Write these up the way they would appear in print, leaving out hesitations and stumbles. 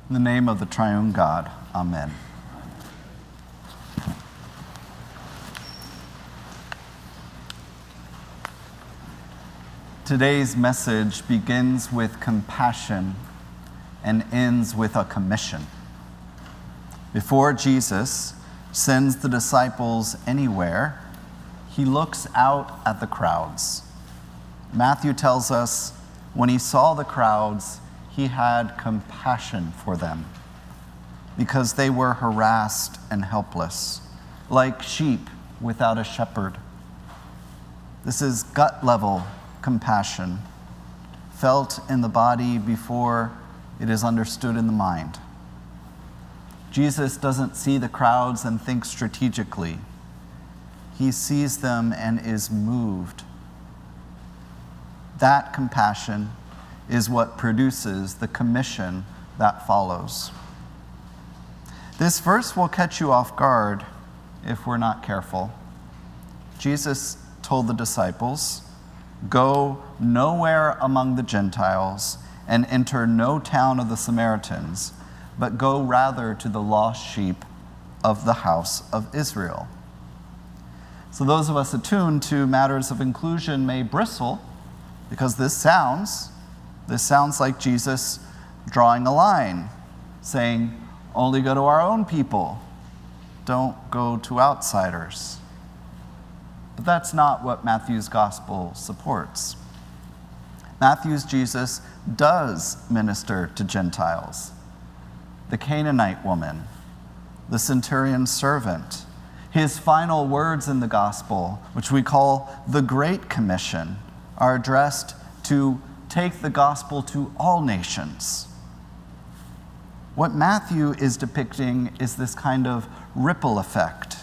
In the name of the triune God, amen. Today's message begins with compassion and ends with a commission. Before Jesus sends the disciples anywhere, he looks out at the crowds. Matthew tells us when he saw the crowds, he had compassion for them because they were harassed and helpless, like sheep without a shepherd. This is gut-level compassion, felt in the body before it is understood in the mind. Jesus doesn't see the crowds and think strategically. He sees them and is moved. That compassion is what produces the commission that follows. This verse will catch you off guard if we're not careful. Jesus told the disciples, "Go nowhere among the Gentiles and enter no town of the Samaritans, but go rather to the lost sheep of the house of Israel." So those of us attuned to matters of inclusion may bristle because this sounds like Jesus drawing a line, saying, only go to our own people, don't go to outsiders. But that's not what Matthew's gospel supports. Matthew's Jesus does minister to Gentiles. The Canaanite woman, the centurion's servant. His final words in the gospel, which we call the Great Commission, are addressed to take the gospel to all nations. What Matthew is depicting is this kind of ripple effect.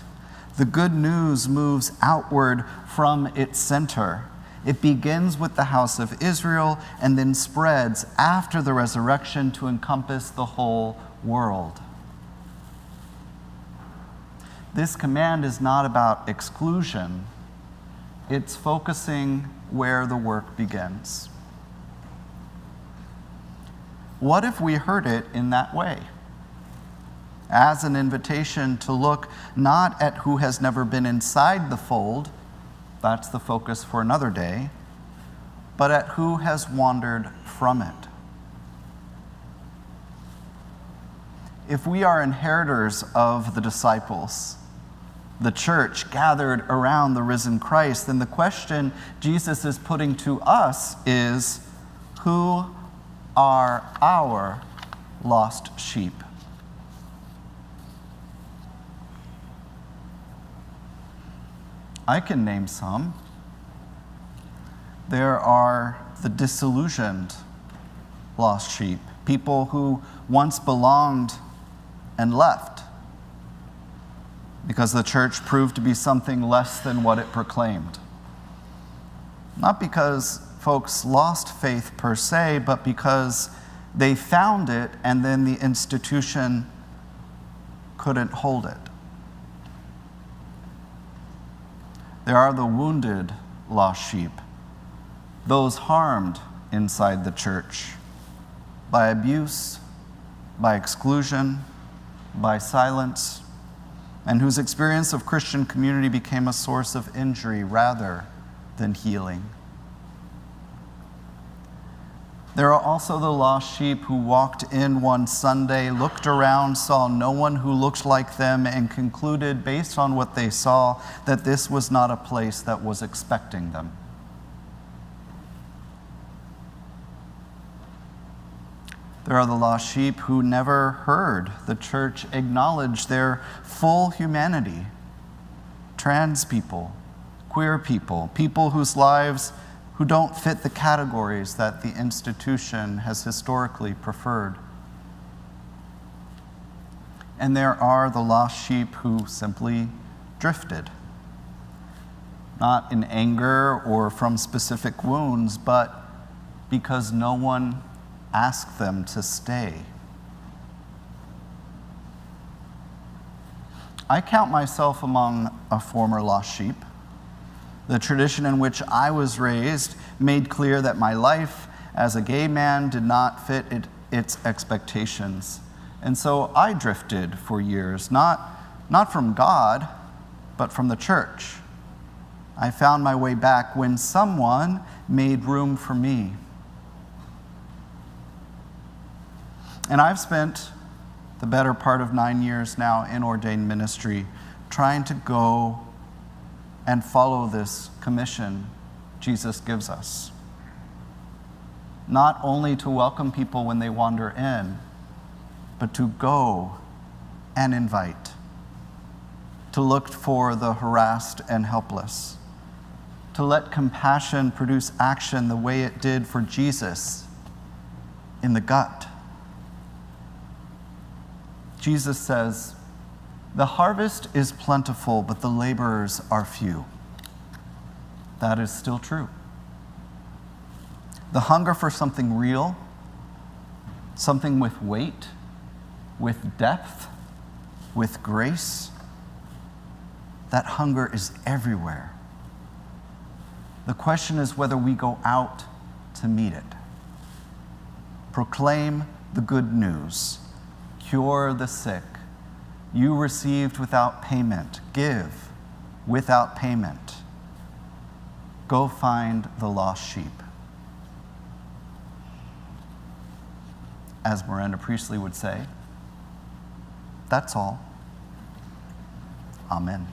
The good news moves outward from its center. It begins with the house of Israel and then spreads after the resurrection to encompass the whole world. This command is not about exclusion. It's focusing where the work begins. What if we heard it in that way? As an invitation to look not at who has never been inside the fold, that's the focus for another day, but at who has wandered from it. If we are inheritors of the disciples, the church gathered around the risen Christ, then the question Jesus is putting to us is, who are our lost sheep? I can name some. There are the disillusioned lost sheep, people who once belonged and left because the church proved to be something less than what it proclaimed. Not because folks lost faith per se, but because they found it and then the institution couldn't hold it. There are the wounded lost sheep, those harmed inside the church by abuse, by exclusion, by silence, and whose experience of Christian community became a source of injury rather than healing. There are also the lost sheep who walked in one Sunday, looked around, saw no one who looked like them, and concluded, based on what they saw, that this was not a place that was expecting them. There are the lost sheep who never heard the church acknowledge their full humanity. Trans people, queer people, people whose lives who don't fit the categories that the institution has historically preferred. And there are the lost sheep who simply drifted, not in anger or from specific wounds, but because no one asked them to stay. I count myself among a former lost sheep. The tradition in which I was raised made clear that my life as a gay man did not fit its expectations. And so I drifted for years, not from God, but from the church. I found my way back when someone made room for me. And I've spent the better part of 9 years now in ordained ministry, trying to go and follow this commission Jesus gives us. Not only to welcome people when they wander in, but to go and invite, to look for the harassed and helpless, to let compassion produce action the way it did for Jesus in the gut. Jesus says, "The harvest is plentiful, but the laborers are few." That is still true. The hunger for something real, something with weight, with depth, with grace, that hunger is everywhere. The question is whether we go out to meet it. Proclaim the good news. Cure the sick. You received without payment. Give without payment. Go find the lost sheep. As Miranda Priestley would say, that's all. Amen.